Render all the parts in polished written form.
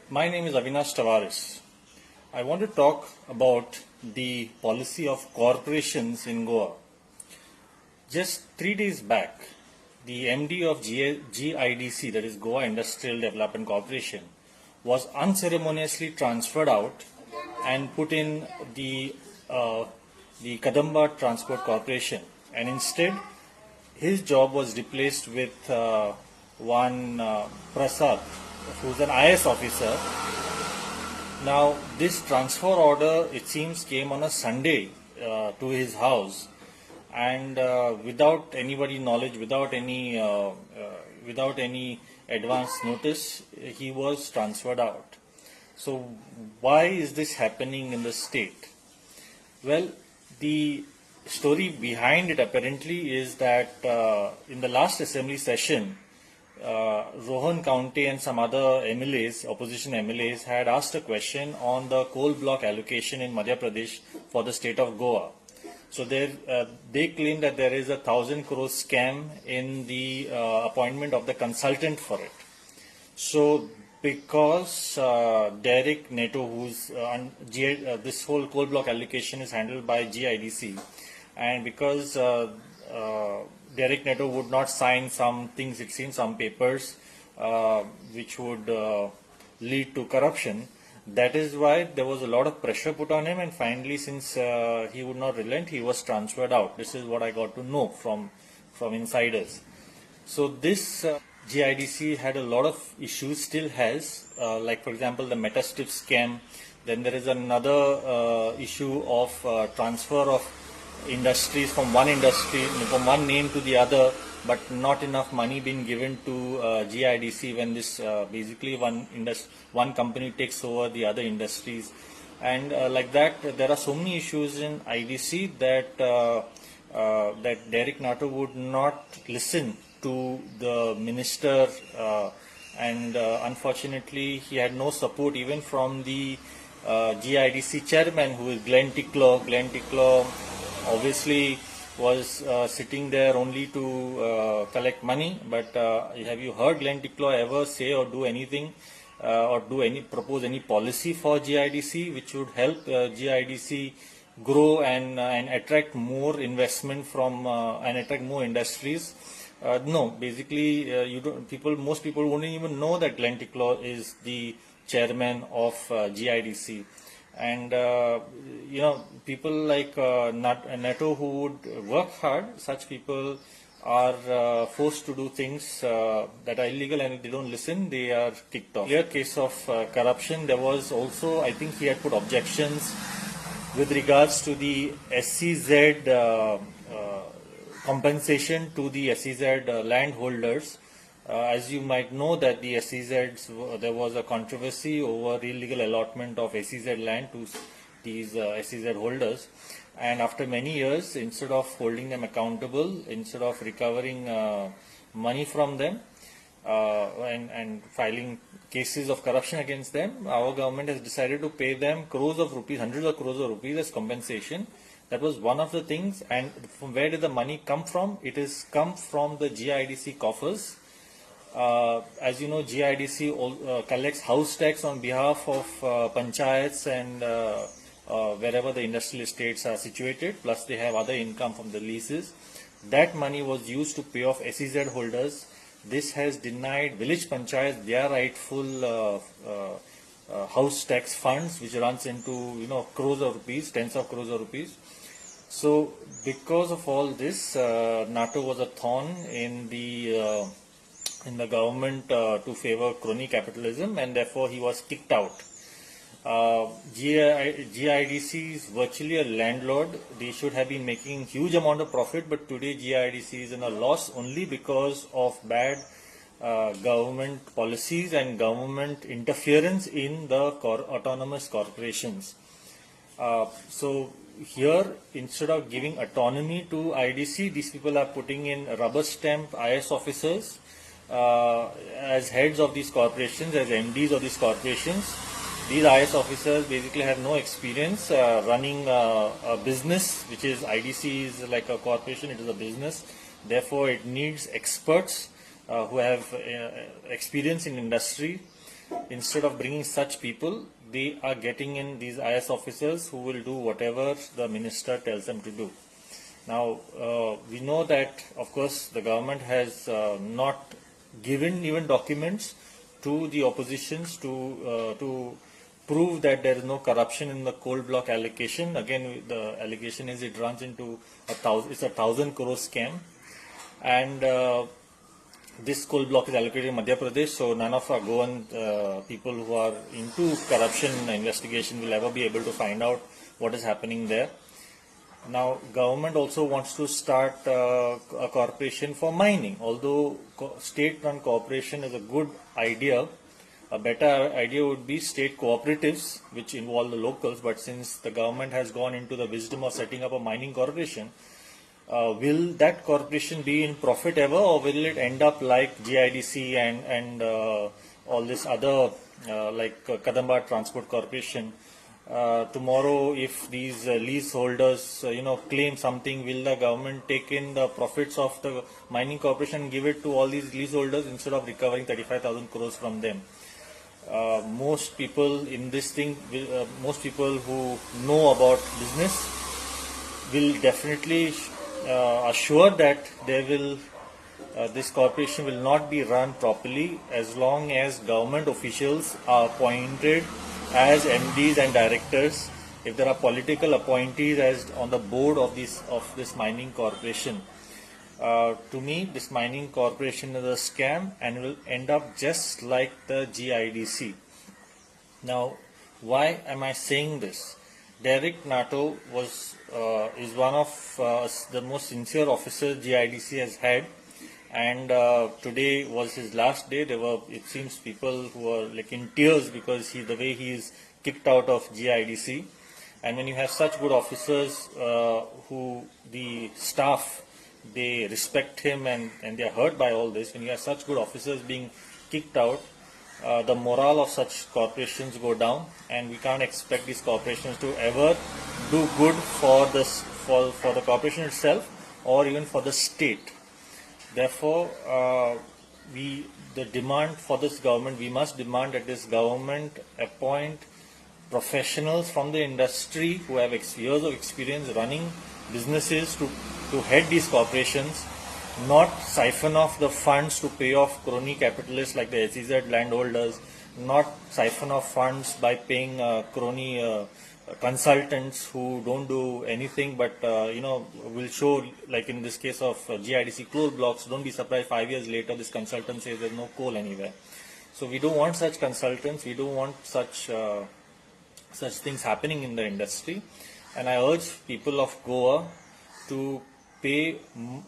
My name is Avinash Tavaris. I want to talk about the policy of corporations in Goa. Just 3 days back, the MD of GIDC, that is Goa Industrial Development Corporation, was unceremoniously transferred out and put in the Kadamba Transport Corporation, and instead his job was replaced with one Prasad, who's an IS officer. Now, this transfer order, it seems, came on a Sunday to his house, and without anybody knowledge, without any advance notice, he was transferred out. So, why is this happening in the state? Well, the story behind it apparently is that in the last assembly session, Rohan County and some other MLAs, opposition MLAs, had asked a question on the coal block allocation in Madhya Pradesh for the state of Goa. So they claim that there is a 1,000 crore scam in the appointment of the consultant for it. So because Derek Neto, who's this whole coal block allocation is handled by GIDC, and because Derek Neto would not sign some things, it seems, some papers which would lead to corruption. That is why there was a lot of pressure put on him, and finally, since he would not relent, he was transferred out. This is what I got to know from insiders. So this GIDC had a lot of issues, still has, like for example the Metastrip scam. Then there is another issue of transfer of industries from one name to the other, but not enough money being given to GIDC when this basically one company takes over the other industries, and like that there are so many issues in IDC that that Derek Nato would not listen to the minister, and unfortunately he had no support even from the GIDC chairman, who is Glenn Ticklow. Glenn Ticklow obviously was sitting there only to collect money, but have you heard Glenn Ticklow ever say or do anything or propose any policy for GIDC which would help GIDC grow and attract more investment from and attract more industries? No, basically most people wouldn't even know that Glenn Ticklow is the chairman of GIDC. And people like Neto who would work hard, such people are forced to do things that are illegal, and if they don't listen, they are kicked off. Clear case of corruption. There was also, I think he had put objections with regards to the SEZ compensation to the SEZ landholders. As you might know that the SEZs, there was a controversy over illegal allotment of SEZ land to these SEZ holders, and after many years, instead of holding them accountable, instead of recovering money from them and filing cases of corruption against them, our government has decided to pay them crores of rupees, hundreds of crores of rupees as compensation. That was one of the things. And from where did the money come from? It has come from the GIDC coffers. As you know, GIDC collects house tax on behalf of Panchayats and wherever the industrial estates are situated, plus they have other income from the leases. That money was used to pay off SEZ holders. This has denied village panchayats their rightful house tax funds, which runs into crores of rupees, tens of crores of rupees. So because of all this, NATO was a thorn in the government to favor crony capitalism, and therefore he was kicked out. GIDC is virtually a landlord. They should have been making huge amount of profit, but today GIDC is in a loss only because of bad government policies and government interference in the autonomous corporations. So here, instead of giving autonomy to IDC, these people are putting in rubber stamp IS officers as heads of these corporations, as MDs of these corporations. These IS officers basically have no experience running a business, which is IDC is like a corporation, it is a business. Therefore, it needs experts who have experience in industry. instead of bringing such people, they are getting in these IS officers who will do whatever the minister tells them to do. Now, we know that, of course, the government has not given even documents to the oppositions to prove that there is no corruption in the coal block allocation. Again, the allegation is it runs into it's a 1,000 crore scam, and this coal block is allocated in Madhya Pradesh. So none of our Goan people who are into corruption investigation will ever be able to find out what is happening there. Now, government also wants to start a corporation for mining. Although state-run corporation is a good idea, a better idea would be state cooperatives, which involve the locals. But since the government has gone into the wisdom of setting up a mining corporation, will that corporation be in profit ever, or will it end up like GIDC and all this other like Kadamba Transport Corporation? Tomorrow, if these leaseholders, claim something, will the government take in the profits of the mining corporation and give it to all these leaseholders instead of recovering 35,000 crores from them? Most people in this thing, most people who know about business will definitely assure that this corporation will not be run properly as long as government officials are appointed as MDs and directors. If there are political appointees as on the board of this mining corporation, to me this mining corporation is a scam and will end up just like the GIDC. Now, why am I saying this? Derek Nato is one of the most sincere officers GIDC has had, and today was his last day. There were, it seems, people who were like in tears because the way he is kicked out of GIDC. And when you have such good officers who the staff, they respect him and they are hurt by all this, when you have such good officers being kicked out, the morale of such corporations go down, and we can't expect these corporations to ever do good for the corporation itself or even for the state. Therefore, the demand for this government, we must demand that this government appoint professionals from the industry who have years of experience running businesses to head these corporations, not siphon off the funds to pay off crony capitalists like the SEZ landholders, not siphon off funds by paying crony consultants who don't do anything but will show, like in this case of GIDC coal blocks. Don't be surprised 5 years later this consultant says there's no coal anywhere. So we don't want such consultants, we don't want such things happening in the industry, and I urge people of Goa to pay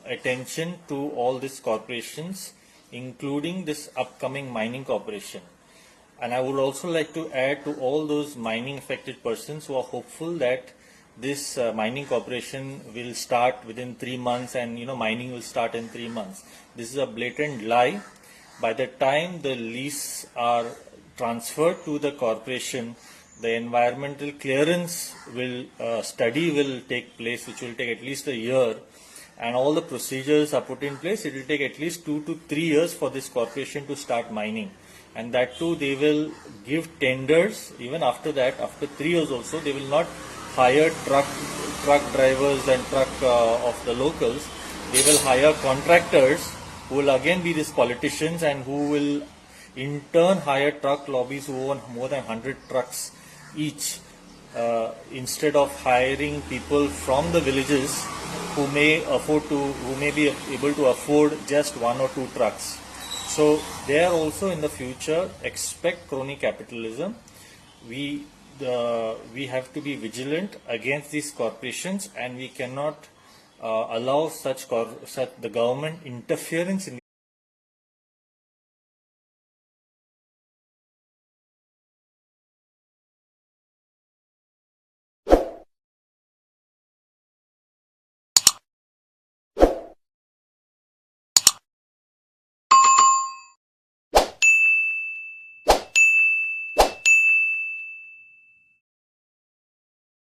attention to all these corporations, including this upcoming mining corporation. And I would also like to add to all those mining affected persons who are hopeful that this mining corporation will start within 3 months and mining will start in 3 months. This is a blatant lie. By the time the lease are transferred to the corporation, the environmental clearance study will take place, which will take at least a year, and all the procedures are put in place. It will take at least 2 to 3 years for this corporation to start mining. And that too, they will give tenders. Even after that, after 3 years also, they will not hire truck drivers and truck of the locals. They will hire contractors who will again be these politicians and who will in turn hire truck lobbies who own more than 100 trucks each, instead of hiring people from the villages who may be able to afford just 1 or 2 trucks. So there also in the future expect crony capitalism. We have to be vigilant against these corporations, and we cannot allow such the government interference in